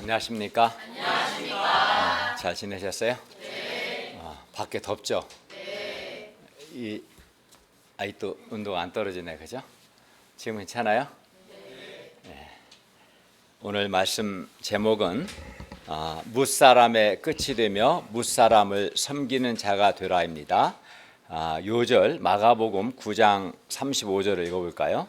안녕하십니까? 안녕하십니까? 잘 지내셨어요? 네. 밖에 덥죠? 네. 이 아직도 온도가 안 떨어지네, 그죠? 지금 괜찮아요? 네. 오늘 말씀 제목은 무사람의 끝이 되며 무사람을 섬기는 자가 되라입니다. 요절 마가복음 9장 35절을 읽어볼까요?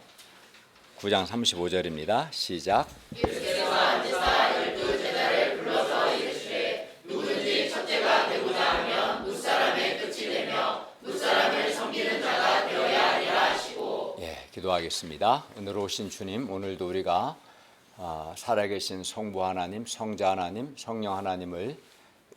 9장 35절입니다. 시작. 예수께서 앉으사 12제자를 불러서 이르시되 누구든지 첫째가 되고자 하면 무사람의 끝이 되며 무사람을 섬기는 자가 되어야 하리라 하시고. 기도하겠습니다. 오늘 오신 주님, 오늘도 우리가 살아계신 성부 하나님, 성자 하나님, 성령 하나님을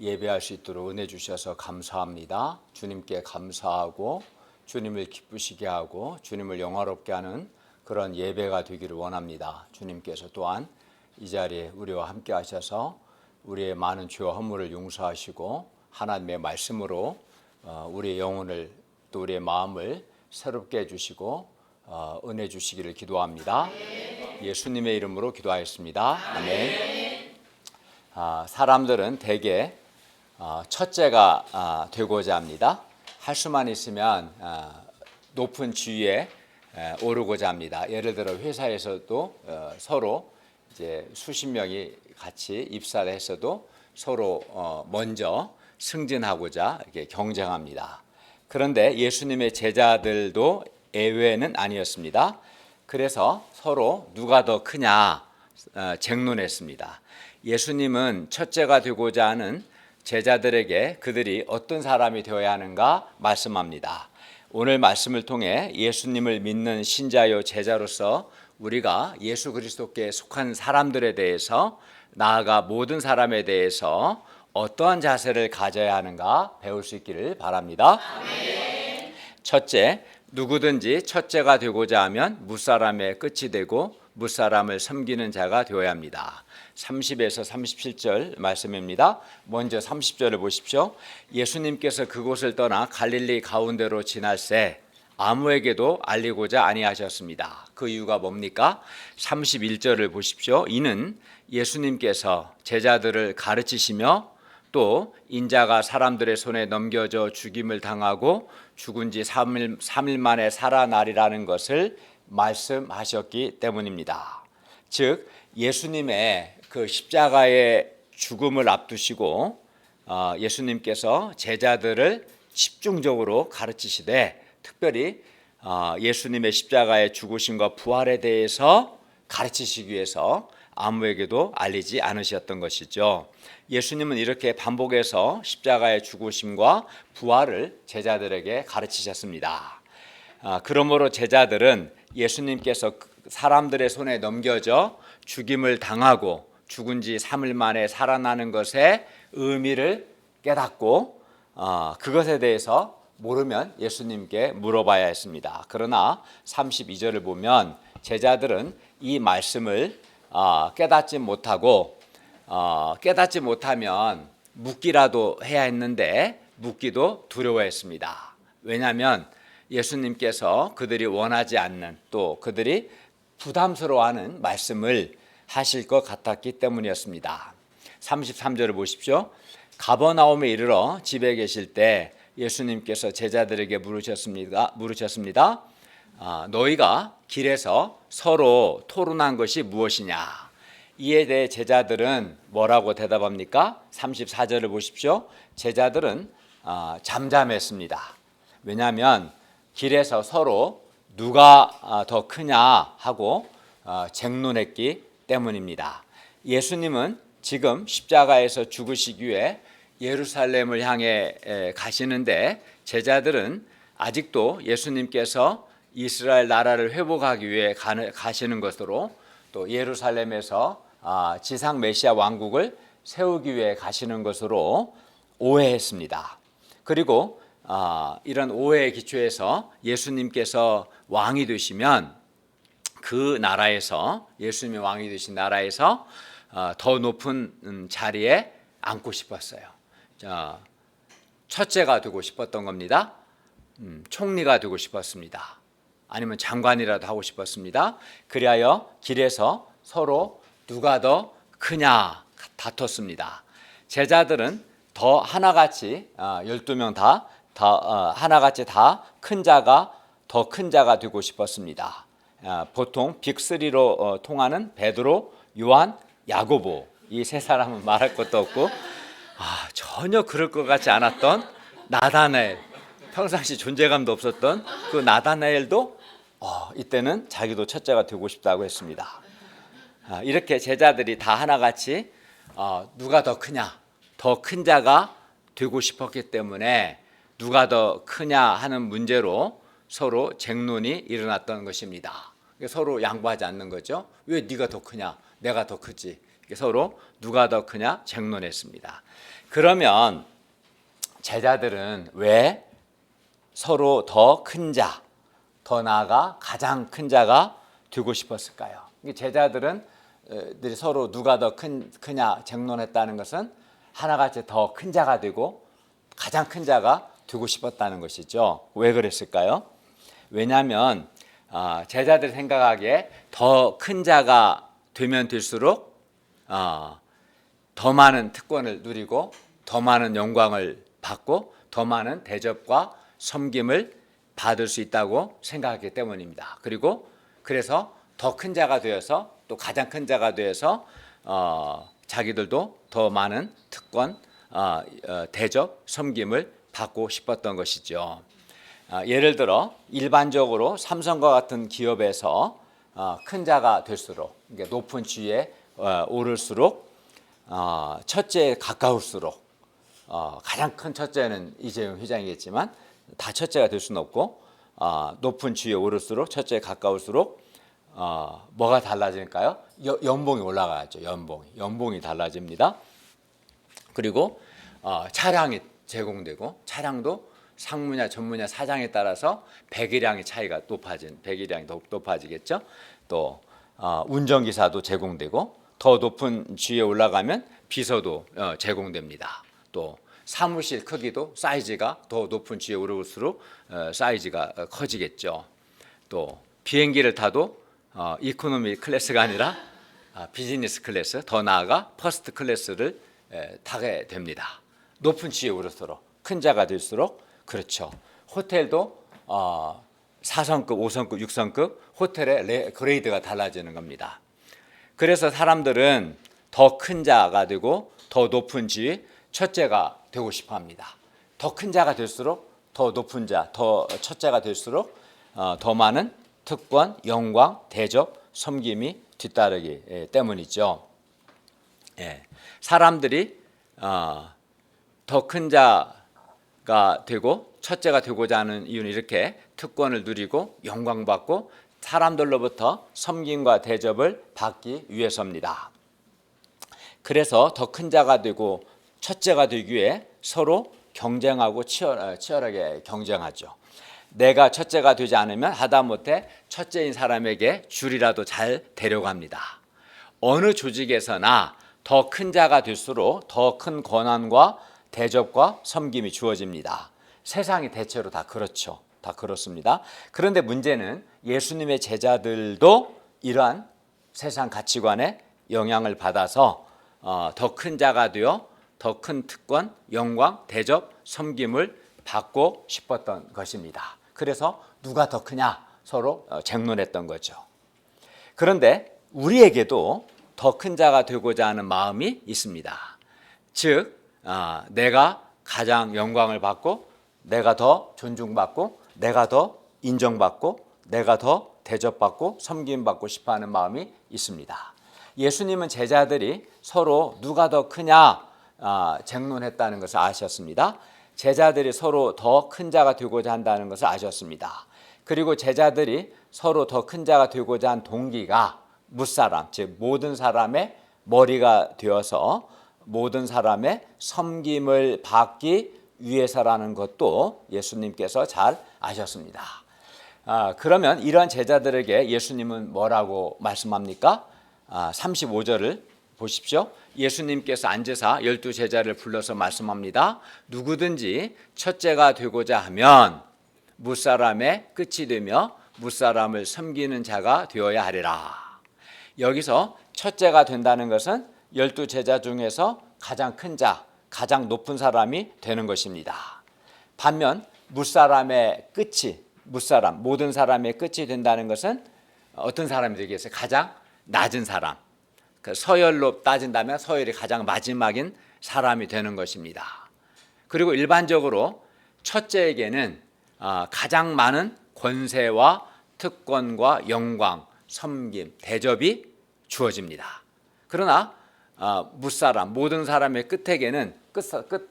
예배할 수 있도록 은혜 주셔서 감사합니다. 주님께 감사하고 주님을 기쁘시게 하고 주님을 영화롭게 하는 그런 예배가 되기를 원합니다. 주님께서 또한 이 자리에 우리와 함께 하셔서 우리의 많은 죄와 허물을 용서하시고 하나님의 말씀으로 우리의 영혼을 또 우리의 마음을 새롭게 해주시고 은혜 주시기를 기도합니다. 예수님의 이름으로 기도하였습니다. 아멘. 사람들은 대개 첫째가 되고자 합니다. 할 수만 있으면 높은 지위에 오르고자 합니다. 예를 들어 회사에서도 서로 이제 수십 명이 같이 입사를 했어도 서로 먼저 승진하고자 이렇게 경쟁합니다. 그런데 예수님의 제자들도 예외는 아니었습니다. 그래서 서로 누가 더 크냐 쟁론했습니다. 예수님은 첫째가 되고자 하는 제자들에게 그들이 어떤 사람이 되어야 하는가 말씀합니다. 오늘 말씀을 통해 예수님을 믿는 신자요 제자로서 우리가 예수 그리스도께 속한 사람들에 대해서 나아가 모든 사람에 대해서 어떠한 자세를 가져야 하는가 배울 수 있기를 바랍니다. 아멘. 첫째, 누구든지 첫째가 되고자 하면 무사람의 끝이 되고 무사람을 섬기는 자가 되어야 합니다. 30에서 37절 말씀입니다. 먼저 30절을 보십시오. 예수님께서 그곳을 떠나 갈릴리 가운데로 지날새 아무에게도 알리고자 아니하셨습니다. 그 이유가 뭡니까? 31절을 보십시오. 이는 예수님께서 제자들을 가르치시며 또 인자가 사람들의 손에 넘겨져 죽임을 당하고 죽은 지 3일 만에 살아나리라는 것을 말씀하셨기 때문입니다. 즉 예수님의 그 십자가의 죽음을 앞두시고 예수님께서 제자들을 집중적으로 가르치시되 특별히 예수님의 십자가의 죽으심과 부활에 대해서 가르치시기 위해서 아무에게도 알리지 않으셨던 것이죠. 예수님은 이렇게 반복해서 십자가의 죽으심과 부활을 제자들에게 가르치셨습니다. 그러므로 제자들은 예수님께서 사람들의 손에 넘겨져 죽임을 당하고 죽은 지 3일 만에 살아나는 것의 의미를 깨닫고 그것에 대해서 모르면 예수님께 물어봐야 했습니다. 그러나 32절을 보면 제자들은 이 말씀을 깨닫지 못하면 묻기라도 해야 했는데 묻기도 두려워했습니다. 왜냐하면 예수님께서 그들이 원하지 않는 또 그들이 부담스러워하는 말씀을 하실 것 같았기 때문이었습니다. 33절을 보십시오. 가버나움에 이르러 집에 계실 때 예수님께서 제자들에게 물으셨습니다. 너희가 길에서 서로 토론한 것이 무엇이냐? 이에 대해 제자들은 뭐라고 대답합니까? 34절을 보십시오. 제자들은 잠잠했습니다. 왜냐하면 길에서 서로 누가 더 크냐 하고 쟁론했기 때문입니다. 예수님은 지금 십자가에서 죽으시기 위해 예루살렘을 향해 가시는데 제자들은 아직도 예수님께서 이스라엘 나라를 회복하기 위해 가시는 것으로 또 예루살렘에서 지상 메시아 왕국을 세우기 위해 가시는 것으로 오해했습니다. 그리고 이런 오해에 기초해서 예수님께서 왕이 되시면 그 나라에서 예수님이 왕이 되신 나라에서 더 높은 자리에 앉고 싶었어요. 첫째가 되고 싶었던 겁니다. 총리가 되고 싶었습니다. 아니면 장관이라도 하고 싶었습니다. 그리하여 길에서 서로 누가 더 크냐 다퉜습니다. 제자들은 더 하나같이 12명 다 하나같이 다 큰 자가 더 큰 자가 되고 싶었습니다. 보통 빅3로 통하는 베드로, 요한, 야고보 이 세 사람은 말할 것도 없고 전혀 그럴 것 같지 않았던 나다나엘, 평상시 존재감도 없었던 그 나다나엘도 이때는 자기도 첫째가 되고 싶다고 했습니다. 이렇게 제자들이 다 하나같이 누가 더 크냐, 더 큰 자가 되고 싶었기 때문에 누가 더 크냐 하는 문제로 서로 쟁론이 일어났던 것입니다. 서로 양보하지 않는 거죠. 왜 네가 더 크냐, 내가 더 크지. 서로 누가 더 크냐 쟁론했습니다. 그러면 제자들은 왜 서로 더 큰 자, 더 나아가 가장 큰 자가 되고 싶었을까요? 제자들은 서로 누가 더 크냐 쟁론했다는 것은 하나같이 더 큰 자가 되고 가장 큰 자가 되고 싶었다는 것이죠. 왜 그랬을까요? 왜냐하면 제자들 생각하기에 더 큰 자가 되면 될수록 더 많은 특권을 누리고 더 많은 영광을 받고 더 많은 대접과 섬김을 받을 수 있다고 생각하기 때문입니다. 그리고 그래서 더 큰 자가 되어서 또 가장 큰 자가 되어서 자기들도 더 많은 특권, 대접, 섬김을 받고 싶었던 것이죠. 예를 들어 일반적으로 삼성과 같은 기업에서 큰 자가 될수록 높은 지위에 오를수록 첫째에 가까울수록 가장 큰 첫째는 이재용 회장이겠지만 다 첫째가 될 수는 없고 높은 지위에 오를수록 첫째에 가까울수록 뭐가 달라질까요? 연봉이 올라가죠. 연봉이 달라집니다. 그리고 차량이 제공되고 차량도 상무냐 전무냐 사장에 따라서 배기량이 높아지겠죠. 또 운전기사도 제공되고 더 높은 지위에 올라가면 비서도 제공됩니다. 또 사무실 크기도 사이즈가 더 높은 지위에 오를수록 사이즈가 커지겠죠. 또 비행기를 타도 이코노미 클래스가 아니라 비즈니스 클래스, 더 나아가 퍼스트 클래스를 타게 됩니다. 높은 지위에 오를수록 큰 자가 될수록 그렇죠. 호텔도 4성급, 5성급, 6성급 호텔의 그레이드가 달라지는 겁니다. 그래서 사람들은 더 큰 자가 되고 더 높은 지위, 첫째가 되고 싶어 합니다. 더 큰 자가 될수록 더 높은 자, 더 첫째가 될수록 더 많은 특권, 영광, 대접, 섬김이 뒤따르기 때문이죠. 사람들이 더 큰 자가 되고 첫째가 되고자 하는 이유는 이렇게 특권을 누리고 영광받고 사람들로부터 섬김과 대접을 받기 위해서입니다. 그래서 더 큰 자가 되고 첫째가 되기 위해 서로 경쟁하고 치열하게 경쟁하죠. 내가 첫째가 되지 않으면 하다못해 첫째인 사람에게 줄이라도 잘 데려갑니다. 어느 조직에서나 더 큰 자가 될수록 더 큰 권한과 대접과 섬김이 주어집니다. 세상이 대체로 다 그렇죠. 다 그렇습니다. 그런데 문제는 예수님의 제자들도 이러한 세상 가치관에 영향을 받아서 더 큰 자가 되어 더 큰 특권, 영광, 대접, 섬김을 받고 싶었던 것입니다. 그래서 누가 더 크냐 서로 쟁론했던 거죠. 그런데 우리에게도 더 큰 자가 되고자 하는 마음이 있습니다. 즉 내가 가장 영광을 받고 내가 더 존중받고 내가 더 인정받고 내가 더 대접받고 섬김받고 싶어하는 마음이 있습니다. 예수님은 제자들이 서로 누가 더 크냐 쟁론했다는 것을 아셨습니다. 제자들이 서로 더 큰 자가 되고자 한다는 것을 아셨습니다. 그리고 제자들이 서로 더 큰 자가 되고자 한 동기가 무사람, 즉 모든 사람의 머리가 되어서 모든 사람의 섬김을 받기 위해서라는 것도 예수님께서 잘 아셨습니다. 그러면 이러한 제자들에게 예수님은 뭐라고 말씀합니까? 35절을 보십시오. 예수님께서 앉으사 12제자를 불러서 말씀합니다. 누구든지 첫째가 되고자 하면 무사람의 끝이 되며 무사람을 섬기는 자가 되어야 하리라. 여기서 첫째가 된다는 것은 12 제자 중에서 가장 큰 자, 가장 높은 사람이 되는 것입니다. 반면 무사람의 끝이, 무사람, 모든 사람의 끝이 된다는 것은 어떤 사람이 되겠어요? 가장 낮은 사람. 그 서열로 따진다면 서열이 가장 마지막인 사람이 되는 것입니다. 그리고 일반적으로 첫째에게는 가장 많은 권세와 특권과 영광, 섬김, 대접이 주어집니다. 그러나 무사람, 모든 사람의 끝에게는 끝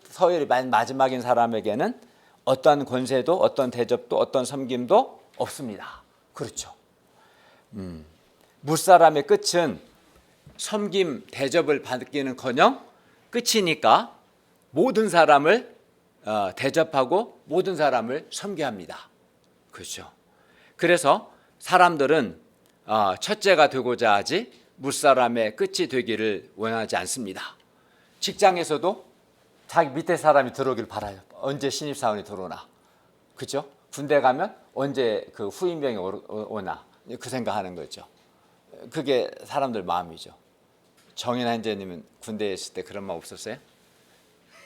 서열이 마지막인 사람에게는 어떤 권세도 어떤 대접도 어떤 섬김도 없습니다. 그렇죠. 무사람의 끝은 섬김, 대접을 받기는커녕 끝이니까 모든 사람을 대접하고 모든 사람을 섬겨합니다. 그렇죠. 그래서 사람들은 첫째가 되고자 하지 무사람의 끝이 되기를 원하지 않습니다. 직장에서도 자기 밑에 사람이 들어오길 바라요. 언제 신입사원이 들어오나. 그렇죠? 군대 가면 언제 그 후임병이 오나. 그 생각하는 거죠. 그게 사람들 마음이죠. 정인 한재님은 군대에 있을 때 그런 마음 없었어요?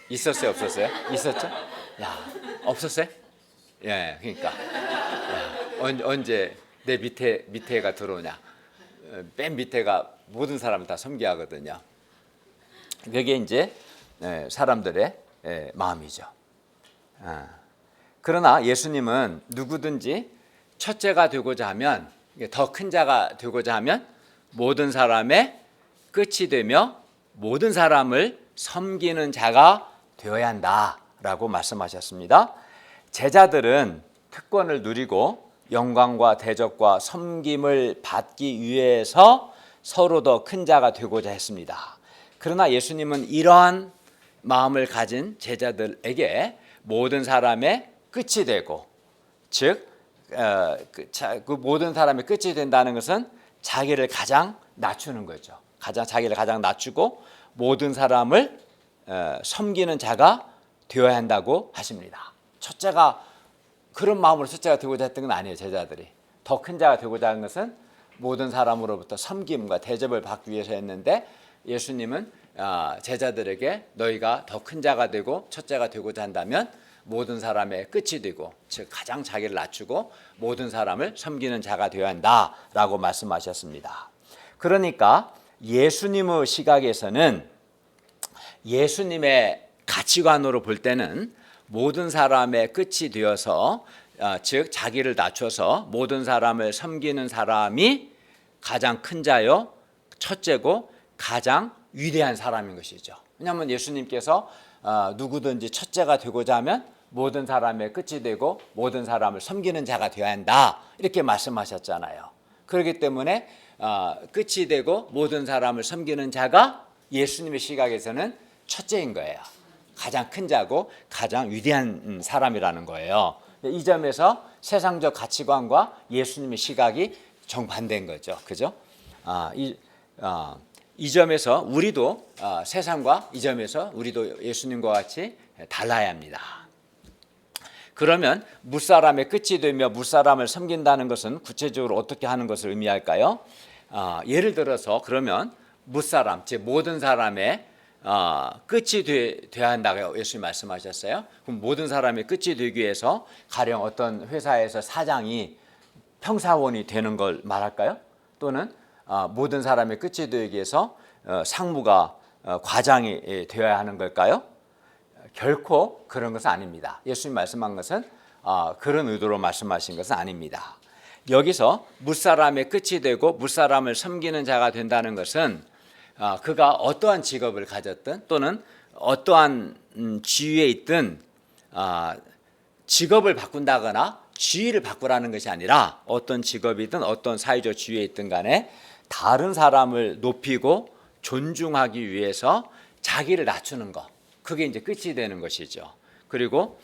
있었어요? 없었어요? 있었죠? 야, 없었어요? 예, 그러니까 언제 내 밑에가 들어오냐. 맨 밑에가 모든 사람을 다 섬겨야 하거든요. 그게 이제 사람들의 마음이죠. 그러나 예수님은 누구든지 첫째가 되고자 하면, 더 큰 자가 되고자 하면 모든 사람의 끝이 되며 모든 사람을 섬기는 자가 되어야 한다라고 말씀하셨습니다. 제자들은 특권을 누리고 영광과 대접과 섬김을 받기 위해서 서로 더 큰 자가 되고자 했습니다. 그러나 예수님은 이러한 마음을 가진 제자들에게 모든 사람의 끝이 되고, 즉 그 모든 사람의 끝이 된다는 것은 자기를 가장 낮추는 거죠. 자기를 가장 낮추고 모든 사람을 섬기는 자가 되어야 한다고 하십니다. 첫째가 그런 마음으로 첫째가 되고자 했던 건 아니에요. 제자들이 더 큰 자가 되고자 하는 것은 모든 사람으로부터 섬김과 대접을 받기 위해서 했는데, 예수님은 제자들에게 너희가 더 큰 자가 되고 첫째가 되고자 한다면 모든 사람의 끝이 되고, 즉 가장 자기를 낮추고 모든 사람을 섬기는 자가 되어야 한다라고 말씀하셨습니다. 그러니까 예수님의 시각에서는, 예수님의 가치관으로 볼 때는 모든 사람의 끝이 되어서, 즉 자기를 낮춰서 모든 사람을 섬기는 사람이 가장 큰 자요, 첫째고 가장 위대한 사람인 것이죠. 왜냐하면 예수님께서 누구든지 첫째가 되고자 하면 모든 사람의 끝이 되고 모든 사람을 섬기는 자가 되어야 한다, 이렇게 말씀하셨잖아요. 그렇기 때문에 끝이 되고 모든 사람을 섬기는 자가 예수님의 시각에서는 첫째인 거예요. 가장 큰 자고 가장 위대한 사람이라는 거예요. 이 점에서 세상적 가치관과 예수님의 시각이 정반대인 거죠. 그죠? 이 점에서 우리도 세상과 이 점에서 우리도 예수님과 같이 달라야 합니다. 그러면 무사람의 끝이 되며 무사람을 섬긴다는 것은 구체적으로 어떻게 하는 것을 의미할까요? 예를 들어서 그러면 무사람, 즉 모든 사람의 끝이 돼야 한다고 예수님 말씀하셨어요. 그럼 모든 사람의 끝이 되기 위해서 가령 어떤 회사에서 사장이 평사원이 되는 걸 말할까요? 또는 모든 사람의 끝이 되기 위해서 상무가 과장이 되어야 하는 걸까요? 결코 그런 것은 아닙니다. 예수님 말씀한 것은 그런 의도로 말씀하신 것은 아닙니다. 여기서 무사람의 끝이 되고 무사람을 섬기는 자가 된다는 것은 그가 어떠한 직업을 가졌든 또는 어떠한 지위에 있든 직업을 바꾼다거나 지위를 바꾸라는 것이 아니라, 어떤 직업이든 어떤 사회적 지위에 있든 간에 다른 사람을 높이고 존중하기 위해서 자기를 낮추는 것, 그게 이제 끝이 되는 것이죠. 그리고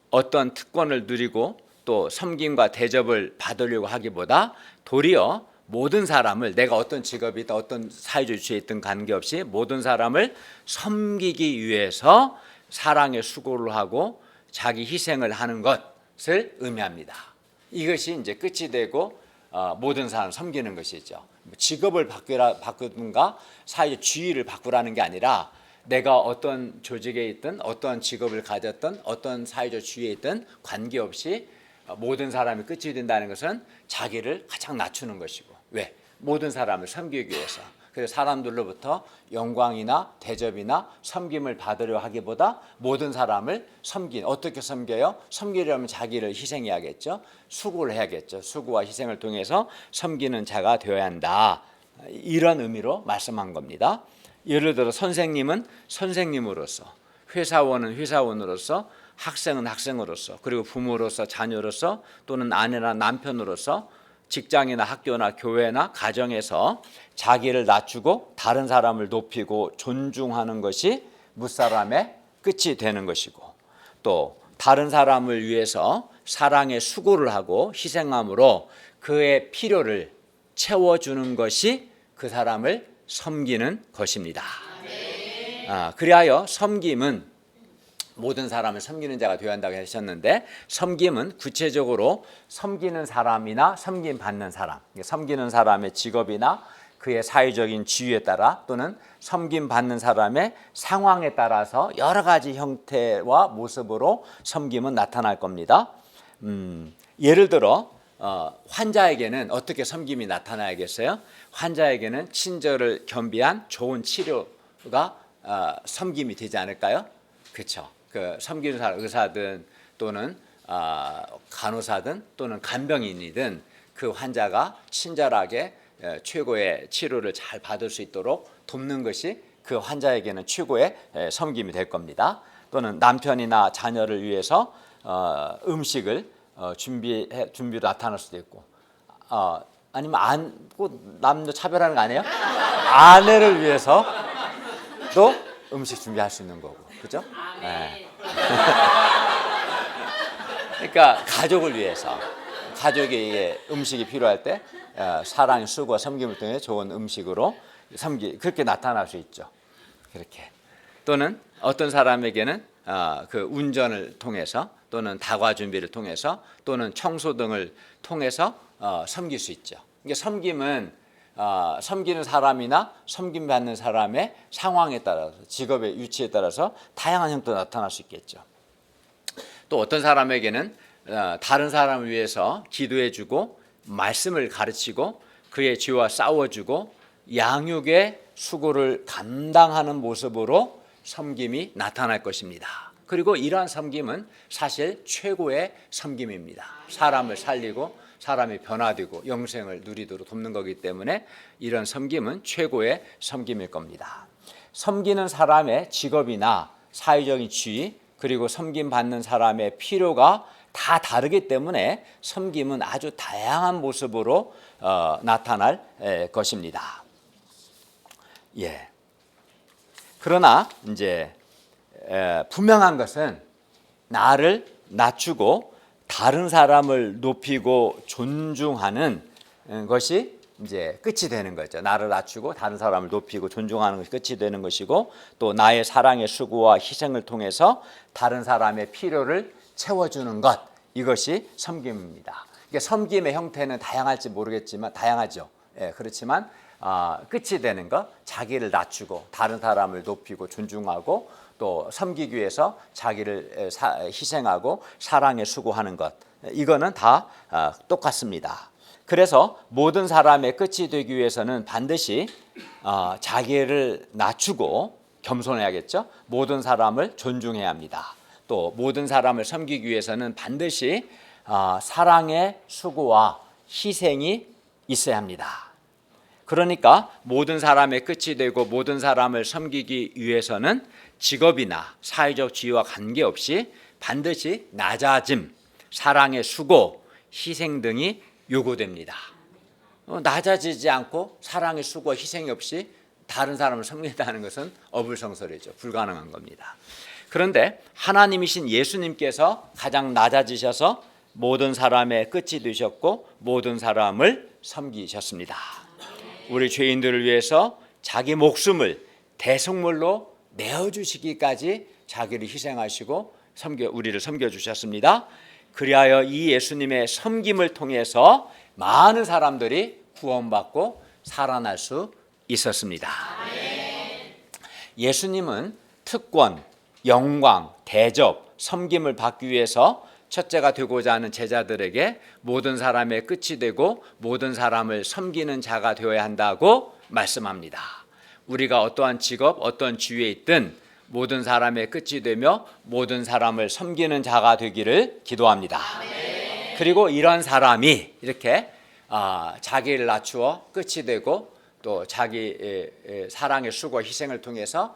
어떤 특권을 누리고 또 섬김과 대접을 받으려고 하기보다 도리어 모든 사람을, 내가 어떤 직업이든 어떤 사회적 위치에 있든 관계없이 모든 사람을 섬기기 위해서 사랑의 수고를 하고 자기 희생을 하는 것을 의미합니다. 이것이 이제 끝이 되고 모든 사람을 섬기는 것이죠. 직업을 바꾸든가 사회적 지위를 바꾸라는 게 아니라 내가 어떤 조직에 있든 어떤 직업을 가졌든 어떤 사회적 지위에 있든 관계없이 모든 사람이 끝이 된다는 것은 자기를 가장 낮추는 것이고, 왜? 모든 사람을 섬기기 위해서. 그래서 사람들로부터 영광이나 대접이나 섬김을 받으려 하기보다 모든 사람을 어떻게 섬겨요? 섬기려면 자기를 희생해야겠죠. 수고를 해야겠죠. 수고와 희생을 통해서 섬기는 자가 되어야 한다. 이런 의미로 말씀한 겁니다. 예를 들어 선생님은 선생님으로서, 회사원은 회사원으로서, 학생은 학생으로서, 그리고 부모로서, 자녀로서, 또는 아내나 남편으로서, 직장이나 학교나 교회나 가정에서 자기를 낮추고 다른 사람을 높이고 존중하는 것이 무사람의 끝이 되는 것이고, 또 다른 사람을 위해서 사랑의 수고를 하고 희생함으로 그의 필요를 채워주는 것이 그 사람을 섬기는 것입니다. 그리하여 섬김은 모든 사람을 섬기는 자가 되어야 한다고 하셨는데, 섬김은 구체적으로 섬기는 사람이나 섬김받는 사람, 섬기는 사람의 직업이나 그의 사회적인 지위에 따라 또는 섬김받는 사람의 상황에 따라서 여러 가지 형태와 모습으로 섬김은 나타날 겁니다. 예를 들어 환자에게는 어떻게 섬김이 나타나야겠어요? 환자에게는 친절을 겸비한 좋은 치료가 섬김이 되지 않을까요? 그렇죠. 그 섬기는 사람, 의사든 또는 간호사든 또는 간병인이든 그 환자가 친절하게 최고의 치료를 잘 받을 수 있도록 돕는 것이 그 환자에게는 최고의 섬김이 될 겁니다. 또는 남편이나 자녀를 위해서 음식을 준비로 나타날 수도 있고, 아니면 남녀 차별하는 거 아니에요? 아내를 위해서 또 음식 준비할 수 있는 거고, 그죠? 네. 그러니까 가족을 위해서, 가족에게 음식이 필요할 때 사랑, 수고와 섬김을 통해 좋은 음식으로 그렇게 나타날 수 있죠. 그렇게. 또는 어떤 사람에게는 그 운전을 통해서 또는 다과 준비를 통해서 또는 청소 등을 통해서 섬길 수 있죠. 그러니까 섬김은 섬기는 사람이나 섬김받는 사람의 상황에 따라서, 직업의 위치에 따라서 다양한 형태로 나타날 수 있겠죠. 또 어떤 사람에게는 다른 사람을 위해서 기도해주고 말씀을 가르치고 그의 죄와 싸워주고 양육의 수고를 감당하는 모습으로 섬김이 나타날 것입니다. 그리고 이러한 섬김은 사실 최고의 섬김입니다. 사람을 살리고 사람이 변화되고 영생을 누리도록 돕는 거기 때문에 이런 섬김은 최고의 섬김일 겁니다. 섬기는 사람의 직업이나 사회적인 지위, 그리고 섬김받는 사람의 필요가 다 다르기 때문에 섬김은 아주 다양한 모습으로 나타날 것입니다. 예. 그러나 이제 분명한 것은 나를 낮추고 다른 사람을 높이고 존중하는 것이 이제 끝이 되는 거죠. 나를 낮추고 다른 사람을 높이고 존중하는 것이 끝이 되는 것이고, 또 나의 사랑의 수고와 희생을 통해서 다른 사람의 필요를 채워주는 것, 이것이 섬김입니다. 그러니까 섬김의 형태는 다양할지 모르겠지만 다양하죠. 예, 그렇지만 끝이 되는 것, 자기를 낮추고 다른 사람을 높이고 존중하고 또 섬기기 위해서 자기를 희생하고 사랑에 수고하는 것, 이거는 다 똑같습니다. 그래서 모든 사람의 끝이 되기 위해서는 반드시 자기를 낮추고 겸손해야겠죠. 모든 사람을 존중해야 합니다. 또 모든 사람을 섬기기 위해서는 반드시 사랑의 수고와 희생이 있어야 합니다. 그러니까 모든 사람의 끝이 되고 모든 사람을 섬기기 위해서는 직업이나 사회적 지위와 관계없이 반드시 낮아짐, 사랑의 수고, 희생 등이 요구됩니다. 낮아지지 않고 사랑의 수고와 희생이 없이 다른 사람을 섬긴다는 것은 어불성설이죠. 불가능한 겁니다. 그런데 하나님이신 예수님께서 가장 낮아지셔서 모든 사람의 끝이 되셨고 모든 사람을 섬기셨습니다. 우리 죄인들을 위해서 자기 목숨을 대속물로 내어주시기까지 자기를 희생하시고 우리를 섬겨주셨습니다. 그리하여 이 예수님의 섬김을 통해서 많은 사람들이 구원받고 살아날 수 있었습니다. 예수님은 특권, 영광, 대접, 섬김을 받기 위해서 첫째가 되고자 하는 제자들에게 모든 사람의 끝이 되고 모든 사람을 섬기는 자가 되어야 한다고 말씀합니다. 우리가 어떠한 직업, 어떤 지위에 있든 모든 사람의 끝이 되며 모든 사람을 섬기는 자가 되기를 기도합니다. 그리고 이런 사람이 이렇게 자기를 낮추어 끝이 되고 또 자기 사랑의 수고 희생을 통해서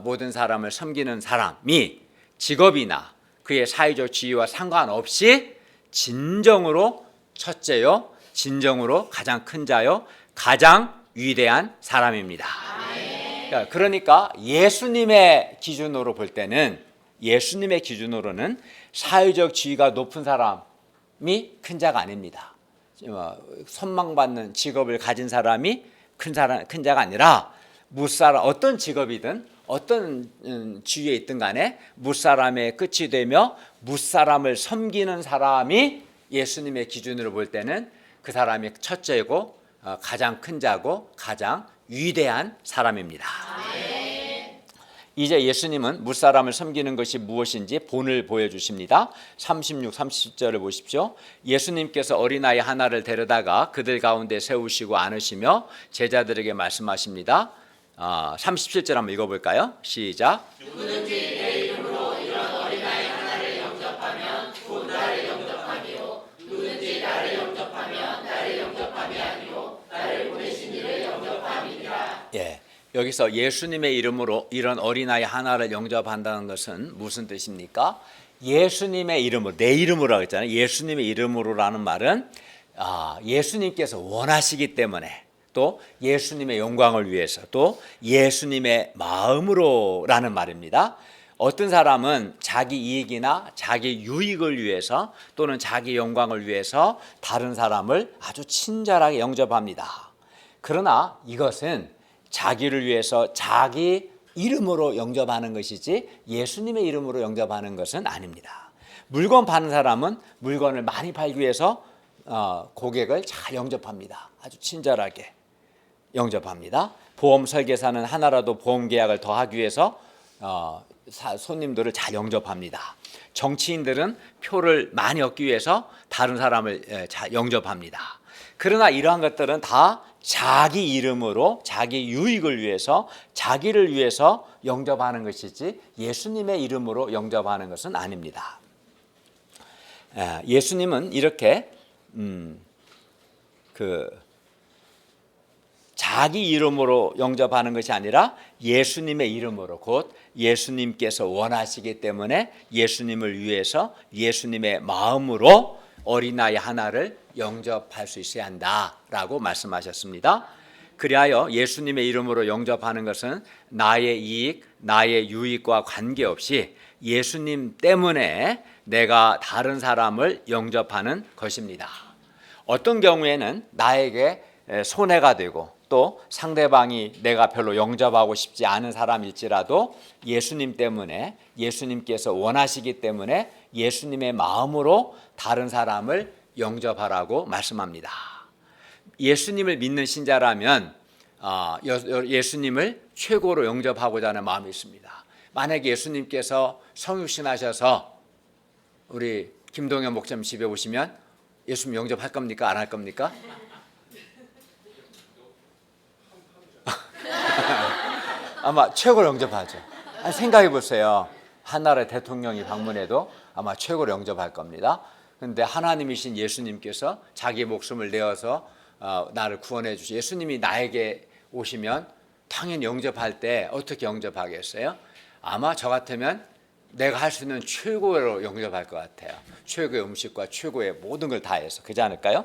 모든 사람을 섬기는 사람이 직업이나 그의 사회적 지위와 상관없이 진정으로 첫째요, 진정으로 가장 큰 자요, 가장 위대한 사람입니다. 그러니까 예수님의 기준으로 볼 때는, 예수님의 기준으로는 사회적 지위가 높은 사람이 큰 자가 아닙니다. 선망받는 직업을 가진 사람이 큰 자가 아니라 무사람, 어떤 직업이든 어떤 지위에 있든 간에 무사람의 끝이 되며 무사람을 섬기는 사람이 예수님의 기준으로 볼 때는 그 사람이 첫째고 가장 큰 자고 가장 위대한 사람입니다. 이제 예수님은 무사람을 섬기는 것이 무엇인지 본을 보여주십니다. 36, 37절을 보십시오. 예수님께서 어린아이 하나를 데려다가 그들 가운데 세우시고 안으시며 제자들에게 말씀하십니다. 37절 한번 읽어볼까요? 시작. 누구든지 내 이름으로 이런 어린아이 하나를 영접하면 곧 나를 영접하니요 누구든지 나를 영접하면 나를 영접함이 아니요 나를 보내신 이를 영접함이니라. 예, 여기서 예수님의 이름으로 이런 어린아이 하나를 영접한다는 것은 무슨 뜻입니까? 예수님의 이름으로, 내 이름으로 했잖아요. 예수님의 이름으로라는 말은 예수님께서 원하시기 때문에, 또 예수님의 영광을 위해서, 또 예수님의 마음으로라는 말입니다. 어떤 사람은 자기 이익이나 자기 유익을 위해서 또는 자기 영광을 위해서 다른 사람을 아주 친절하게 영접합니다. 그러나 이것은 자기를 위해서 자기 이름으로 영접하는 것이지 예수님의 이름으로 영접하는 것은 아닙니다. 물건 파는 사람은 물건을 많이 팔기 위해서 고객을 잘 영접합니다. 아주 친절하게 영접합니다. 보험 설계사는 하나라도 보험 계약을 더 하기 위해서 손님들을 잘 영접합니다. 정치인들은 표를 많이 얻기 위해서 다른 사람을 잘 영접합니다. 그러나 이러한 것들은 다 자기 이름으로 자기 유익을 위해서 자기를 위해서 영접하는 것이지 예수님의 이름으로 영접하는 것은 아닙니다. 예수님은 이렇게 자기 이름으로 영접하는 것이 아니라 예수님의 이름으로, 곧 예수님께서 원하시기 때문에 예수님을 위해서 예수님의 마음으로 어린아이 하나를 영접할 수 있어야 한다라고 말씀하셨습니다. 그리하여 예수님의 이름으로 영접하는 것은 나의 이익, 나의 유익과 관계없이 예수님 때문에 내가 다른 사람을 영접하는 것입니다. 어떤 경우에는 나에게 손해가 되고 또 상대방이 내가 별로 영접하고 싶지 않은 사람일지라도 예수님 때문에, 예수님께서 원하시기 때문에 예수님의 마음으로 다른 사람을 영접하라고 말씀합니다. 예수님을 믿는 신자라면 예수님을 최고로 영접하고자 하는 마음이 있습니다. 만약에 예수님께서 성육신하셔서 우리 김동현 목사님 집에 오시면 예수님 영접할 겁니까? 안 할 겁니까? 아마 최고로 영접하죠. 생각해 보세요. 한나라의 대통령이 방문해도 아마 최고로 영접할 겁니다. 그런데 하나님이신 예수님께서 자기 목숨을 내어서 나를 구원해 주시. 예수님이 나에게 오시면 당연히 영접할 때 어떻게 영접하겠어요? 아마 저 같으면 내가 할 수 있는 최고로 영접할 것 같아요. 최고의 음식과 최고의 모든 걸 다해서. 그렇지 않을까요?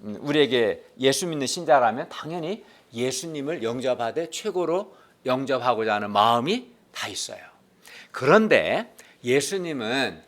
우리에게 예수 믿는 신자라면 당연히 예수님을 영접하되 최고로 영접하고자 하는 마음이 다 있어요. 그런데 예수님은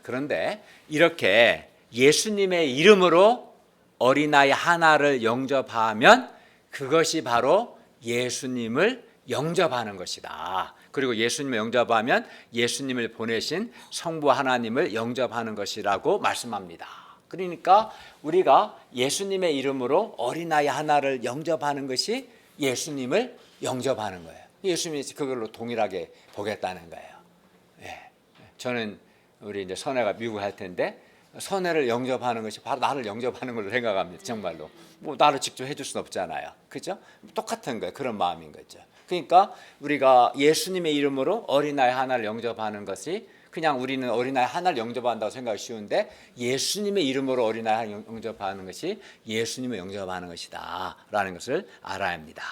이렇게 예수님의 이름으로 어린아이 하나를 영접하면 그것이 바로 예수님을 영접하는 것이다. 그리고 예수님을 영접하면 예수님을 보내신 성부 하나님을 영접하는 것이라고 말씀합니다. 그러니까 우리가 예수님의 이름으로 어린아이 하나를 영접하는 것이 예수님을 영접하는 거예요. 예수님이 그걸로 동일하게 보겠다는 거예요. 예. 저는 우리 이제 선혜가 미국 할 텐데 선혜를 영접하는 것이 바로 나를 영접하는 걸로 생각합니다. 정말로. 뭐 나를 직접 해줄 수는 없잖아요. 그죠? 똑같은 거예요. 그런 마음인 거죠. 그러니까 우리가 예수님의 이름으로 어린아이 하나를 영접하는 것이 그냥 우리는 어린아이 하나를 영접한다고 생각이 쉬운데 예수님의 이름으로 어린아이 영접하는 것이 예수님을 영접하는 것이다 라는 것을 알아야 합니다.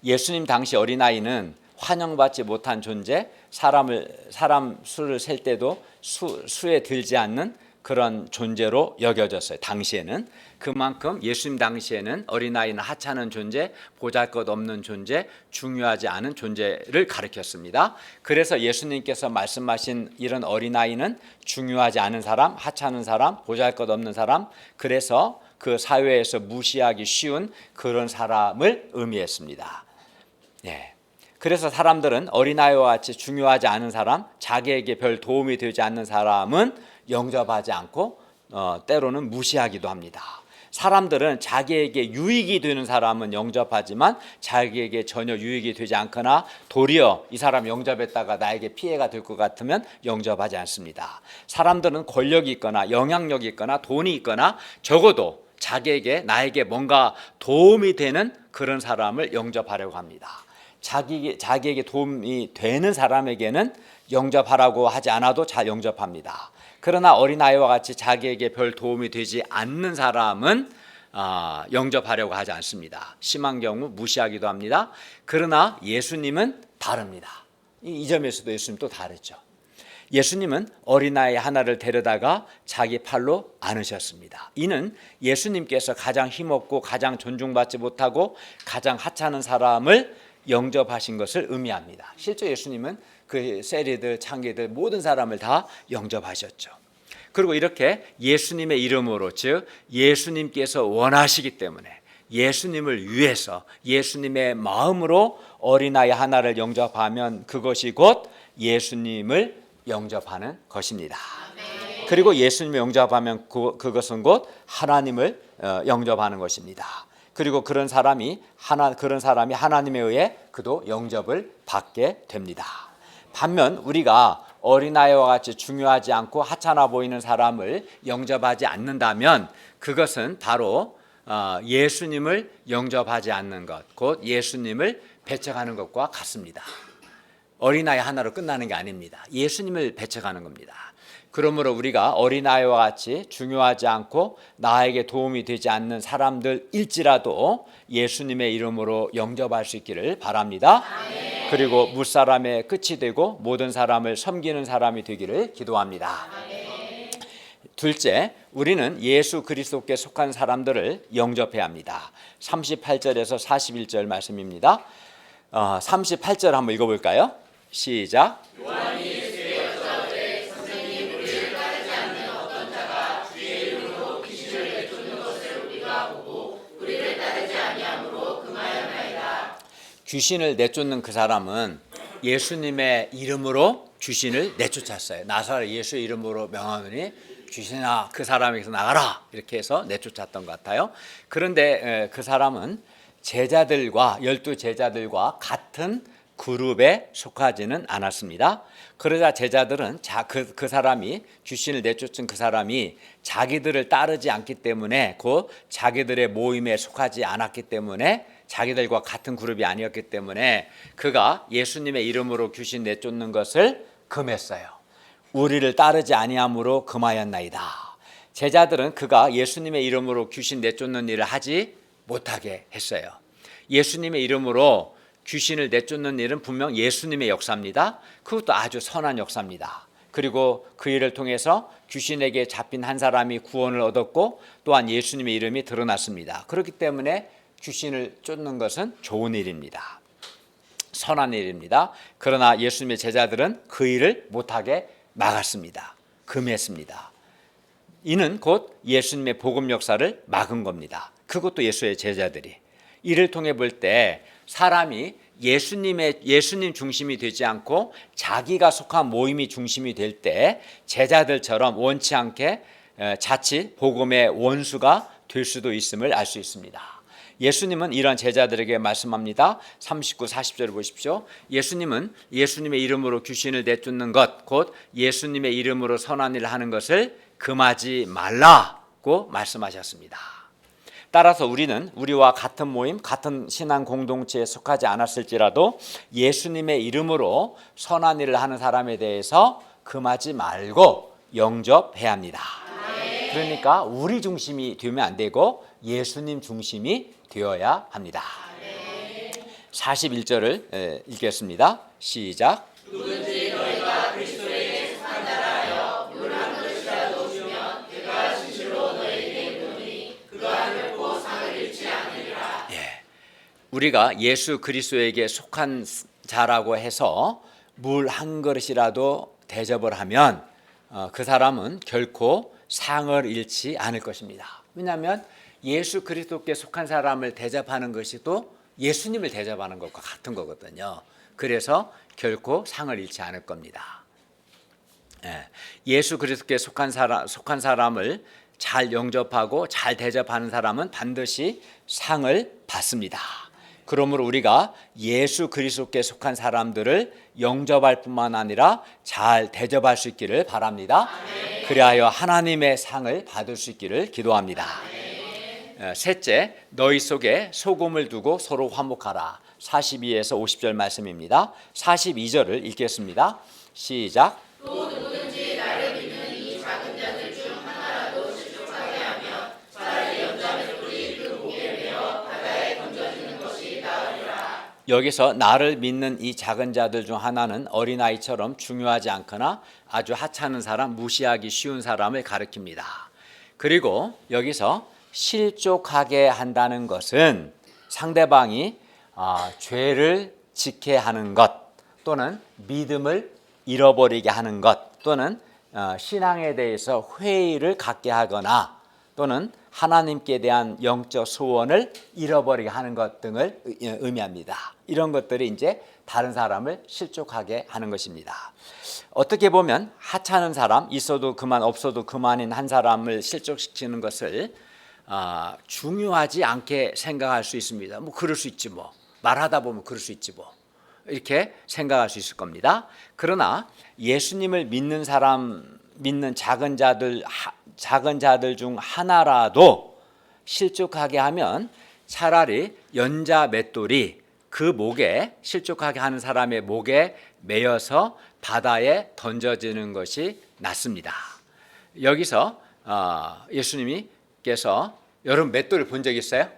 예수님 당시 어린아이는 환영받지 못한 존재, 사람 수를 셀 때도 수에 들지 않는 그런 존재로 여겨졌어요. 당시에는. 그만큼 예수님 당시에는 어린아이는 하찮은 존재, 보잘것없는 존재, 중요하지 않은 존재를 가리켰습니다. 그래서 예수님께서 말씀하신 이런 어린아이는 중요하지 않은 사람, 하찮은 사람, 보잘것없는 사람, 그래서 그 사회에서 무시하기 쉬운 그런 사람을 의미했습니다. 예. 그래서 사람들은 어린아이와 같이 중요하지 않은 사람, 자기에게 별 도움이 되지 않는 사람은 영접하지 않고 때로는 무시하기도 합니다. 사람들은 자기에게 유익이 되는 사람은 영접하지만 자기에게 전혀 유익이 되지 않거나 도리어 이 사람 영접했다가 나에게 피해가 될 것 같으면 영접하지 않습니다. 사람들은 권력이 있거나 영향력이 있거나 돈이 있거나 적어도 나에게 뭔가 도움이 되는 그런 사람을 영접하려고 합니다. 자기에게 도움이 되는 사람에게는 영접하라고 하지 않아도 잘 영접합니다. 그러나 어린아이와 같이 자기에게 별 도움이 되지 않는 사람은 영접하려고 하지 않습니다. 심한 경우 무시하기도 합니다. 그러나 예수님은 다릅니다. 이 점에서도 예수님 또 다르죠. 예수님은 어린아이 하나를 데려다가 자기 팔로 안으셨습니다. 이는 예수님께서 가장 힘없고 가장 존중받지 못하고 가장 하찮은 사람을 영접하신 것을 의미합니다. 실제 예수님은 그 세리들, 창기들 모든 사람을 다 영접하셨죠. 그리고 이렇게 예수님의 이름으로, 즉 예수님께서 원하시기 때문에 예수님을 위해서 예수님의 마음으로 어린아이 하나를 영접하면 그것이 곧 예수님을 영접하는 것입니다. 그리고 예수님을 영접하면 그것은 곧 하나님을 영접하는 것입니다. 그리고 그런 사람이 하나님에 의해 그도 영접을 받게 됩니다. 반면 우리가 어린아이와 같이 중요하지 않고 하찮아 보이는 사람을 영접하지 않는다면 그것은 바로 예수님을 영접하지 않는 것, 곧 예수님을 배척하는 것과 같습니다. 어린아이 하나로 끝나는 게 아닙니다. 예수님을 배척하는 겁니다. 그러므로 우리가 어린아이와 같이 중요하지 않고 나에게 도움이 되지 않는 사람들일지라도 예수님의 이름으로 영접할 수 있기를 바랍니다. 아멘. 그리고 무사람의 끝이 되고 모든 사람을 섬기는 사람이 되기를 기도합니다. 아멘. 둘째, 우리는 예수 그리스도께 속한 사람들을 영접해야 합니다. 38절에서 41절 말씀입니다. 38절 한번 읽어볼까요? 시작. 귀신을 내쫓는 그 사람은 예수님의 이름으로 귀신을 내쫓았어요. 나사렛 예수의 이름으로 명하노니 귀신아 그 사람에게서 나가라 이렇게 해서 내쫓았던 것 같아요. 그런데 그 사람은 제자들과 12제자들과 같은 그룹에 속하지는 않았습니다. 그러자 제자들은 그 사람이 귀신을 내쫓은 그 사람이 자기들을 따르지 않기 때문에 곧 자기들의 모임에 속하지 않았기 때문에 자기들과 같은 그룹이 아니었기 때문에 그가 예수님의 이름으로 귀신 내쫓는 것을 금했어요. 우리를 따르지 아니함으로 금하였나이다. 제자들은 그가 예수님의 이름으로 귀신 내쫓는 일을 하지 못하게 했어요. 예수님의 이름으로 귀신을 내쫓는 일은 분명 예수님의 역사입니다. 그것도 아주 선한 역사입니다. 그리고 그 일을 통해서 귀신에게 잡힌 한 사람이 구원을 얻었고 또한 예수님의 이름이 드러났습니다. 그렇기 때문에 귀신을 쫓는 것은 좋은 일입니다. 선한 일입니다. 그러나 예수님의 제자들은 그 일을 못하게 막았습니다. 금했습니다. 이는 곧 예수님의 복음 역사를 막은 겁니다. 그것도 예수의 제자들이. 이를 통해 볼 때 사람이 예수님 중심이 되지 않고 자기가 속한 모임이 중심이 될 때 제자들처럼 원치 않게 자칫 복음의 원수가 될 수도 있음을 알 수 있습니다. 예수님은 이런 제자들에게 말씀합니다. 39, 40절을 보십시오. 예수님은 예수님의 이름으로 귀신을 내쫓는 것, 곧 예수님의 이름으로 선한 일을 하는 것을 금하지 말라고 말씀하셨습니다. 따라서 우리는 우리와 같은 모임, 같은 신앙 공동체에 속하지 않았을지라도 예수님의 이름으로 선한 일을 하는 사람에 대해서 금하지 말고 영접해야 합니다. 그러니까 우리 중심이 되면 안 되고 예수님 중심이 되어야 합니다. 41절을 읽겠습니다. 시작. 누구든지 너희가 그리스도에게 속한 자라 하여 물 한 그릇이라도 주면 그가 진실로 너희에게 이르노니 그가 결코 상을 잃지 않으리라. 우리가 예수 그리스도에게 속한 자라고 해서 물 한 그릇이라도 대접을 하면 그 사람은 결코 상을 잃지 않을 것입니다. 왜냐하면 예수 그리스도께 속한 사람을 대접하는 것이 또 예수님을 대접하는 것과 같은 거거든요. 그래서 결코 상을 잃지 않을 겁니다. 예수 그리스도께 속한 사람을 잘 영접하고 잘 대접하는 사람은 반드시 상을 받습니다. 그러므로 우리가 예수 그리스도께 속한 사람들을 영접할 뿐만 아니라 잘 대접할 수 있기를 바랍니다. 그리하여 하나님의 상을 받을 수 있기를 기도합니다. 셋째, 너희 속에 소금을 두고 서로 화목하라. 42에서 50절 말씀입니다. 42절을 읽겠습니다. 시작. 또 누구든지 나를 믿는 이 작은 자들 중 하나라도 실족하게 하면 차라리 연자의 뿔이 그 목에 매어 바다에 던져지는 것이 나으리라. 여기서 나를 믿는 이 작은 자들 중 하나는 어린아이처럼 중요하지 않거나 아주 하찮은 사람, 무시하기 쉬운 사람을 가리킵니다. 그리고 여기서 실족하게 한다는 것은 상대방이 죄를 짓게 하는 것 또는 믿음을 잃어버리게 하는 것 또는 신앙에 대해서 회의를 갖게 하거나 또는 하나님께 대한 영적 소원을 잃어버리게 하는 것 등을 의미합니다. 이런 것들이 이제 다른 사람을 실족하게 하는 것입니다. 어떻게 보면 하찮은 사람, 있어도 그만 없어도 그만인 한 사람을 실족시키는 것을 중요하지 않게 생각할 수 있습니다. 뭐 그럴 수 있지 뭐. 말하다 보면 그럴 수 있지 뭐. 이렇게 생각할 수 있을 겁니다. 그러나 예수님을 믿는 사람, 믿는 작은 자들 중 하나라도 실족하게 하면 차라리 연자 맷돌이 그 목에 실족하게 하는 사람의 목에 매여서 바다에 던져지는 것이 낫습니다. 여기서 예수님께서 여러분 맷돌을 본 적 있어요?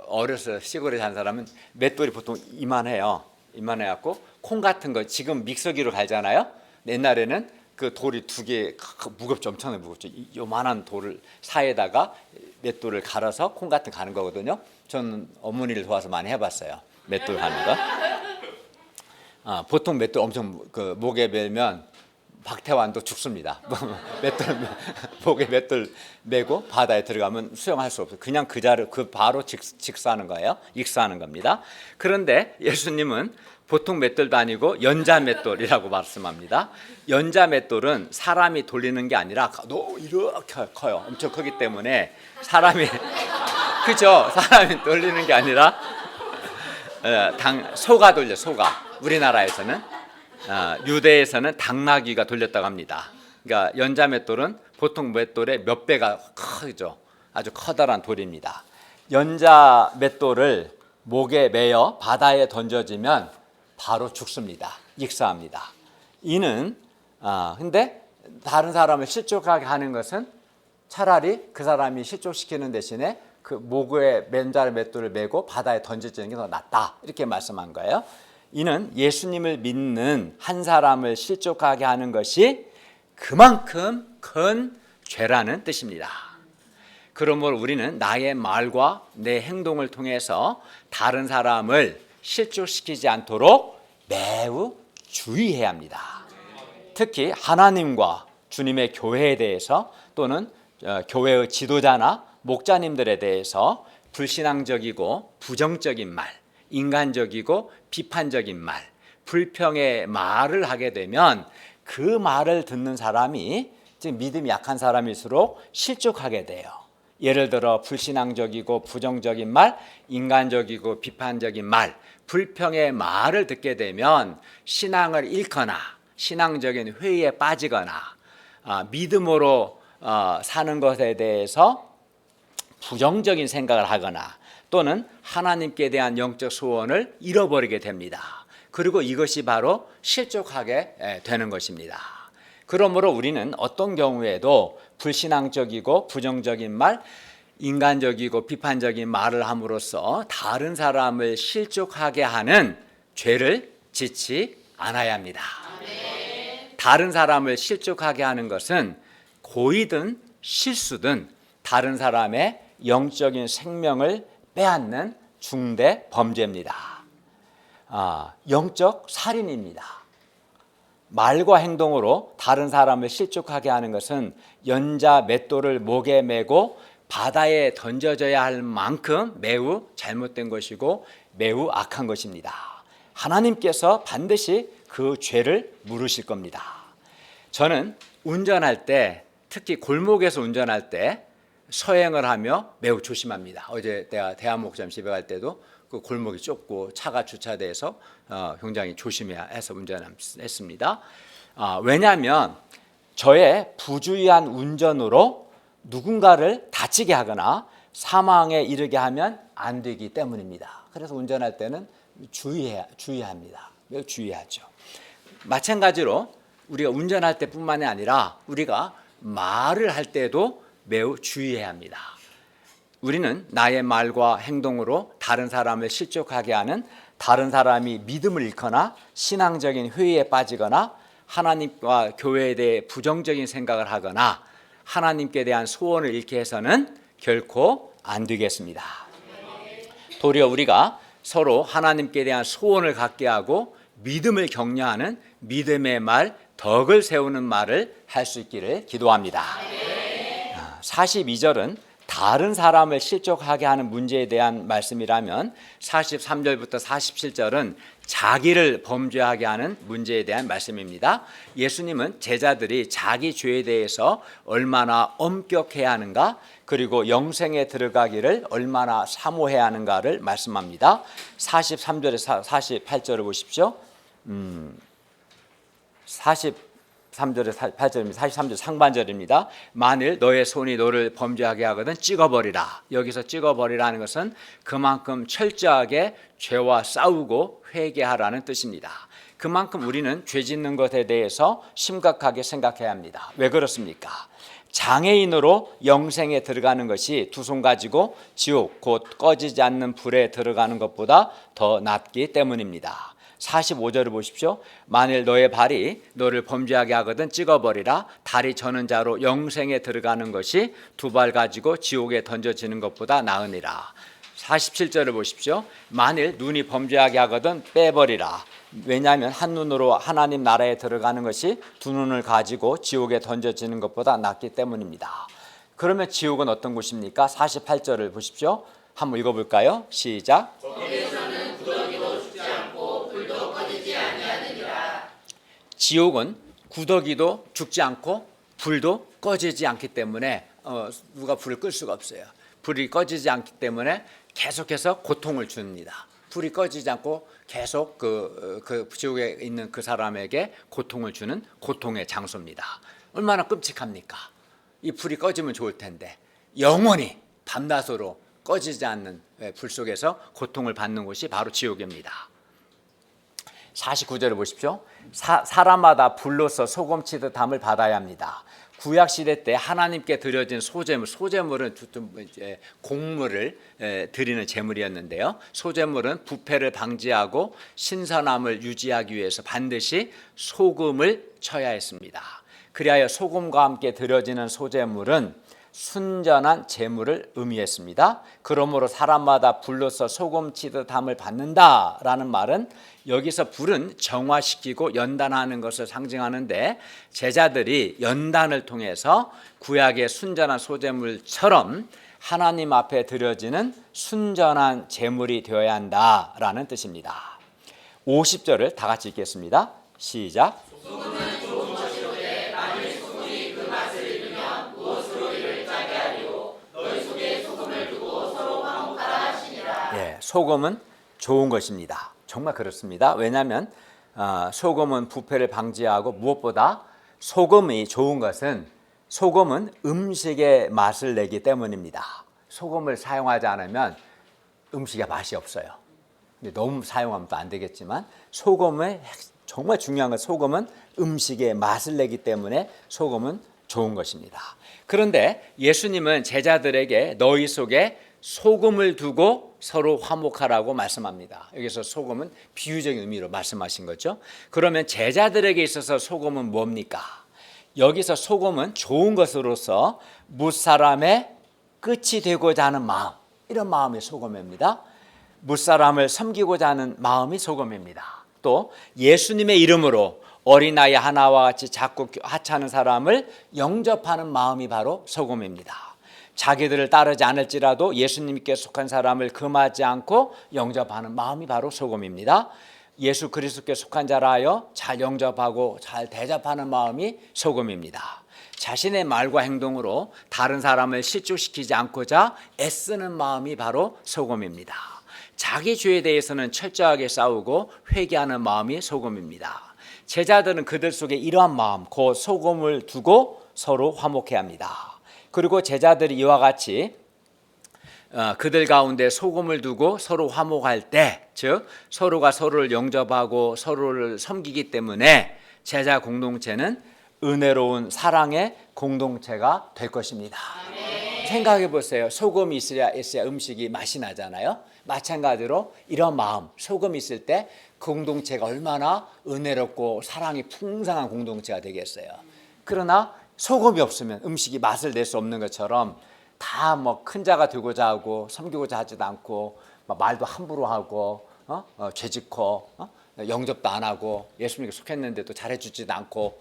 어려서 시골에 사는 사람은 맷돌이 보통 이만해갖고 콩 같은 거 지금 믹서기로 갈잖아요. 옛날에는 그 돌이 두 개 무겁죠, 엄청나게 무겁죠. 요만한 돌을 사이에다가 맷돌을 갈아서 콩 같은 거 가는 거거든요. 저는 어머니를 도와서 많이 해봤어요. 맷돌 가는 거. 보통 맷돌 엄청 그 목에 매면 박태환도 죽습니다. 목에 맷돌 매고 바다에 들어가면 수영할 수 없어요. 그냥 그 자를 바로 직사하는 거예요. 익사하는 겁니다. 그런데 예수님은 보통 맷돌도 아니고 연자 맷돌이라고 말씀합니다. 연자 맷돌은 사람이 돌리는 게 아니라 이렇게 커요. 엄청 크기 때문에 사람이 돌리는 게 아니라 소가 돌려. 우리나라에서는 유대에서는 당나귀가 돌렸다고 합니다. 그러니까 연자 맷돌은 보통 맷돌의 몇 배가 크죠. 아주 커다란 돌입니다. 연자 맷돌을 목에 매어 바다에 던져지면 바로 죽습니다. 익사합니다. 이는 근데 다른 사람을 실족하게 하는 것은 차라리 그 사람이 실족시키는 대신에 그 목에 연자 맷돌을 메고 바다에 던져지는 게 더 낫다. 이렇게 말씀한 거예요. 이는 예수님을 믿는 한 사람을 실족하게 하는 것이 그만큼 큰 죄라는 뜻입니다. 그러므로 우리는 나의 말과 내 행동을 통해서 다른 사람을 실족시키지 않도록 매우 주의해야 합니다. 특히 하나님과 주님의 교회에 대해서 또는 교회의 지도자나 목자님들에 대해서 불신앙적이고 부정적인 말, 인간적이고 비판적인 말, 불평의 말을 하게 되면 그 말을 듣는 사람이 지금 믿음이 약한 사람일수록 실족하게 돼요. 예를 들어 불신앙적이고 부정적인 말, 인간적이고 비판적인 말, 불평의 말을 듣게 되면 신앙을 잃거나 신앙적인 회의에 빠지거나 믿음으로 사는 것에 대해서 부정적인 생각을 하거나 또는 하나님께 대한 영적 소원을 잃어버리게 됩니다. 그리고 이것이 바로 실족하게 되는 것입니다. 그러므로 우리는 어떤 경우에도 불신앙적이고 부정적인 말, 인간적이고 비판적인 말을 함으로써 다른 사람을 실족하게 하는 죄를 짓지 않아야 합니다. 다른 사람을 실족하게 하는 것은 고의든 실수든 다른 사람의 영적인 생명을 빼앗는 중대 범죄입니다. 영적 살인입니다. 말과 행동으로 다른 사람을 실족하게 하는 것은 연자 맷돌을 목에 메고 바다에 던져져야 할 만큼 매우 잘못된 것이고 매우 악한 것입니다. 하나님께서 반드시 그 죄를 물으실 겁니다. 저는 운전할 때, 특히 골목에서 운전할 때 서행을 하며 매우 조심합니다. 어제 내가 대한목장 집에 갈 때도 그 골목이 좁고 차가 주차돼서 굉장히 조심해서 운전했습니다. 왜냐하면 저의 부주의한 운전으로 누군가를 다치게 하거나 사망에 이르게 하면 안 되기 때문입니다. 그래서 운전할 때는 주의합니다. 매우 주의하죠. 마찬가지로 우리가 운전할 때뿐만이 아니라 우리가 말을 할 때도 매우 주의해야 합니다. 우리는 나의 말과 행동으로 다른 사람을 실족하게 하는, 다른 사람이 믿음을 잃거나 신앙적인 회의에 빠지거나 하나님과 교회에 대해 부정적인 생각을 하거나 하나님께 대한 소원을 잃게 해서는 결코 안 되겠습니다. 도리어 우리가 서로 하나님께 대한 소원을 갖게 하고 믿음을 격려하는 믿음의 말, 덕을 세우는 말을 할 수 있기를 기도합니다. 42절은 다른 사람을 실족하게 하는 문제에 대한 말씀이라면 43절부터 47절은 자기를 범죄하게 하는 문제에 대한 말씀입니다. 예수님은 제자들이 자기 죄에 대해서 얼마나 엄격해야 하는가, 그리고 영생에 들어가기를 얼마나 사모해야 하는가를 말씀합니다. 43절에서 48절을 보십시오. 43절에 8절입니다. 43절 상반절입니다. 만일 너의 손이 너를 범죄하게 하거든 찍어버리라. 여기서 찍어버리라는 것은 그만큼 철저하게 죄와 싸우고 회개하라는 뜻입니다. 그만큼 우리는 죄 짓는 것에 대해서 심각하게 생각해야 합니다. 왜 그렇습니까? 장애인으로 영생에 들어가는 것이 두 손 가지고 지옥 곧 꺼지지 않는 불에 들어가는 것보다 더 낫기 때문입니다. 45절을 보십시오. 만일 너의 발이 너를 범죄하게 하거든 찍어버리라. 다리 저는 자로 영생에 들어가는 것이 두 발 가지고 지옥에 던져지는 것보다 나으니라. 47절을 보십시오. 만일 눈이 범죄하게 하거든 빼버리라. 왜냐하면 한 눈으로 하나님 나라에 들어가는 것이 두 눈을 가지고 지옥에 던져지는 것보다 낫기 때문입니다. 그러면 지옥은 어떤 곳입니까? 48절을 보십시오. 한번 읽어볼까요? 시작. 거기에서는 구더기도 죽지 않고 불도 꺼지지 아니하느니라. 지옥은 구더기도 죽지 않고 불도 꺼지지 않기 때문에 누가 불을 끌 수가 없어요. 불이 꺼지지 않기 때문에 계속해서 고통을 줍니다. 불이 꺼지지 않고 계속 그 지옥에 있는 그 사람에게 고통을 주는 고통의 장소입니다. 얼마나 끔찍합니까? 이 불이 꺼지면 좋을 텐데 영원히 밤낮으로 꺼지지 않는 불 속에서 고통을 받는 곳이 바로 지옥입니다. 49절을 보십시오. 사람마다 불로서 소금치듯 함을 받아야 합니다. 구약시대 때 하나님께 드려진 소제물은 곡물을 드리는 제물이었는데요. 소제물은 부패를 방지하고 신선함을 유지하기 위해서 반드시 소금을 쳐야 했습니다. 그리하여 소금과 함께 드려지는 소제물은 순전한 제물을 의미했습니다. 그러므로 사람마다 불로서 소금치듯 함을 받는다라는 말은 여기서 불은 정화시키고 연단하는 것을 상징하는데 제자들이 연단을 통해서 구약의 순전한 소제물처럼 하나님 앞에 드려지는 순전한 제물이 되어야 한다라는 뜻입니다. 50절을 다 같이 읽겠습니다. 시작. 소금은 좋은 것이로되 만일 소금이 그 맛을 잃으면 무엇으로 이를 짜게 하리요 너희 속에 소금은 좋은 것입니다. 정말 그렇습니다. 왜냐하면 소금은 부패를 방지하고 무엇보다 소금이 좋은 것은 소금은 음식의 맛을 내기 때문입니다. 소금을 사용하지 않으면 음식에 맛이 없어요. 근데 너무 사용하면 또 안 되겠지만 소금의 정말 중요한 건 소금은 음식의 맛을 내기 때문에 소금은 좋은 것입니다. 그런데 예수님은 제자들에게 너희 속에 소금을 두고 서로 화목하라고 말씀합니다. 여기서 소금은 비유적인 의미로 말씀하신 거죠. 그러면 제자들에게 있어서 소금은 뭡니까? 여기서 소금은 좋은 것으로서 무사람의 끝이 되고자 하는 마음, 이런 마음이 소금입니다. 무사람을 섬기고자 하는 마음이 소금입니다. 또 예수님의 이름으로 어린아이 하나와 같이 자꾸 하찮은 사람을 영접하는 마음이 바로 소금입니다. 자기들을 따르지 않을지라도 예수님께 속한 사람을 금하지 않고 영접하는 마음이 바로 소금입니다. 예수 그리스도께 속한 자라 하여 잘 영접하고 잘 대접하는 마음이 소금입니다. 자신의 말과 행동으로 다른 사람을 실족시키지 않고자 애쓰는 마음이 바로 소금입니다. 자기 죄에 대해서는 철저하게 싸우고 회개하는 마음이 소금입니다. 제자들은 그들 속에 이러한 마음, 곧 소금을 두고 서로 화목해야 합니다. 그리고 제자들이 이와 같이 그들 가운데 소금을 두고 서로 화목할 때, 즉 서로가 서로를 영접하고 서로를 섬기기 때문에 제자 공동체는 은혜로운 사랑의 공동체가 될 것입니다. 생각해 보세요. 소금이 있어야 음식이 맛이 나잖아요. 마찬가지로 이런 마음, 소금이 있을 때 공동체가 얼마나 은혜롭고 사랑이 풍성한 공동체가 되겠어요. 그러나 소금이 없으면 음식이 맛을 낼 수 없는 것처럼 다 뭐 큰 자가 되고자 하고 섬기고자 하지도 않고 말도 함부로 하고 죄짓고 영접도 안 하고 예수님께 속했는데 또 잘해주지도 않고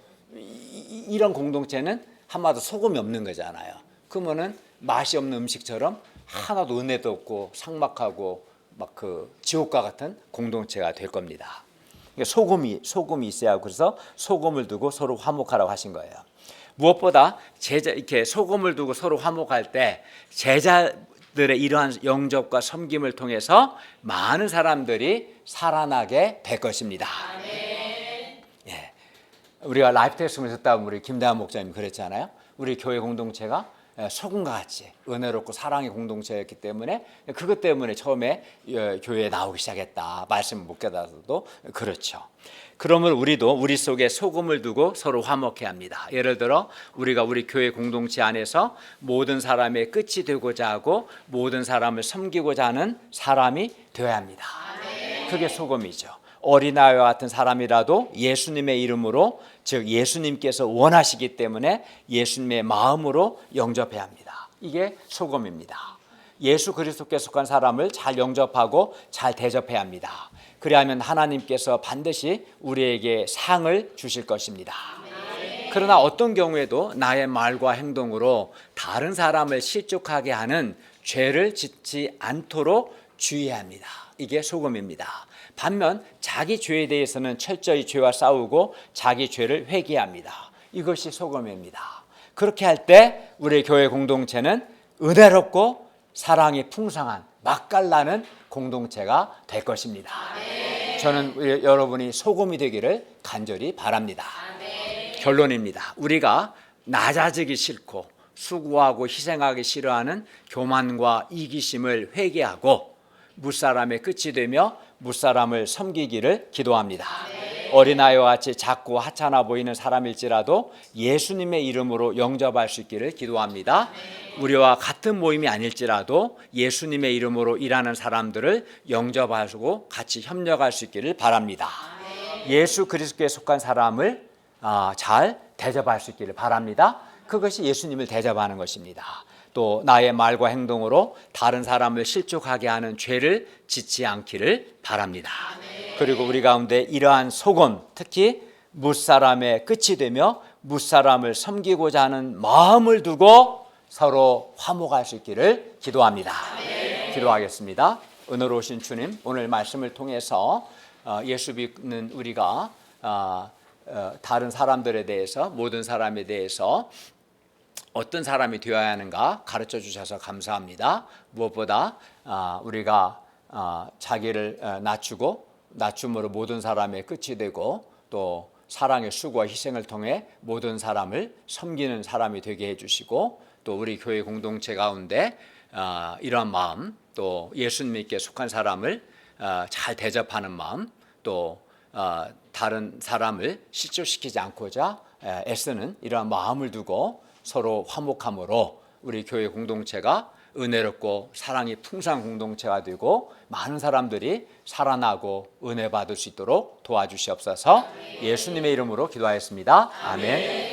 이런 공동체는 한마디로 소금이 없는 거잖아요. 그러면은 맛이 없는 음식처럼 하나도 은혜도 없고 삭막하고 막 그 지옥과 같은 공동체가 될 겁니다. 소금이 있어야 하고 그래서 소금을 두고 서로 화목하라고 하신 거예요. 무엇보다 이렇게 소금을 두고 서로 화목할 때 제자들의 이러한 영접과 섬김을 통해서 많은 사람들이 살아나게 될 것입니다. 예. 우리가 라이프 테스트를 듣다 보면 우리 김대한 목사님 그랬잖아요. 우리 교회 공동체가 소금과 같이 은혜롭고 사랑의 공동체였기 때문에 그것 때문에 처음에 교회에 나오기 시작했다. 말씀을 못 깨달아도 그렇죠. 그러면 우리도 우리 속에 소금을 두고 서로 화목해야 합니다. 예를 들어 우리가 우리 교회 공동체 안에서 모든 사람의 끝이 되고자 하고 모든 사람을 섬기고자 하는 사람이 되어야 합니다. 그게 소금이죠. 어린아이와 같은 사람이라도 예수님의 이름으로, 즉 예수님께서 원하시기 때문에 예수님의 마음으로 영접해야 합니다. 이게 소금입니다. 예수 그리스도께 속한 사람을 잘 영접하고 잘 대접해야 합니다. 그리하면 하나님께서 반드시 우리에게 상을 주실 것입니다. 그러나 어떤 경우에도 나의 말과 행동으로 다른 사람을 실족하게 하는 죄를 짓지 않도록 주의해야 합니다. 이게 소금입니다. 반면 자기 죄에 대해서는 철저히 죄와 싸우고 자기 죄를 회개합니다. 이것이 소금입니다. 그렇게 할 때 우리 교회 공동체는 은혜롭고 사랑이 풍성한 맛깔나는 공동체가 될 것입니다. 저는 여러분이 소금이 되기를 간절히 바랍니다. 결론입니다. 우리가 낮아지기 싫고 수고하고 희생하기 싫어하는 교만과 이기심을 회개하고 무사람의 끝이 되며 무사람을 섬기기를 기도합니다. 어린아이와 같이 작고 하찮아 보이는 사람일지라도 예수님의 이름으로 영접할 수 있기를 기도합니다. 우리와 같은 모임이 아닐지라도 예수님의 이름으로 일하는 사람들을 영접하고 같이 협력할 수 있기를 바랍니다. 예수 그리스도에 속한 사람을 잘 대접할 수 있기를 바랍니다. 그것이 예수님을 대접하는 것입니다. 또 나의 말과 행동으로 다른 사람을 실족하게 하는 죄를 짓지 않기를 바랍니다. 그리고 우리 가운데 이러한 소금, 특히 무사람의 끝이 되며 무사람을 섬기고자 하는 마음을 두고 서로 화목할 수 있기를 기도합니다. 기도하겠습니다. 은혜로우신 주님, 오늘 말씀을 통해서 예수 믿는 우리가 다른 사람들에 대해서, 모든 사람에 대해서 어떤 사람이 되어야 하는가 가르쳐 주셔서 감사합니다. 무엇보다 우리가 자기를 낮추고 낮춤으로 모든 사람의 끝이 되고 또 사랑의 수고와 희생을 통해 모든 사람을 섬기는 사람이 되게 해주시고 또 우리 교회 공동체 가운데 이러한 마음 또 예수님께 속한 사람을 잘 대접하는 마음 또 다른 사람을 실족시키지 않고자 애쓰는 이러한 마음을 두고 서로 화목함으로 우리 교회 공동체가 은혜롭고 사랑이 풍성한 공동체가 되고 많은 사람들이 살아나고 은혜 받을 수 있도록 도와주시옵소서. 예수님의 이름으로 기도하였습니다. 아멘.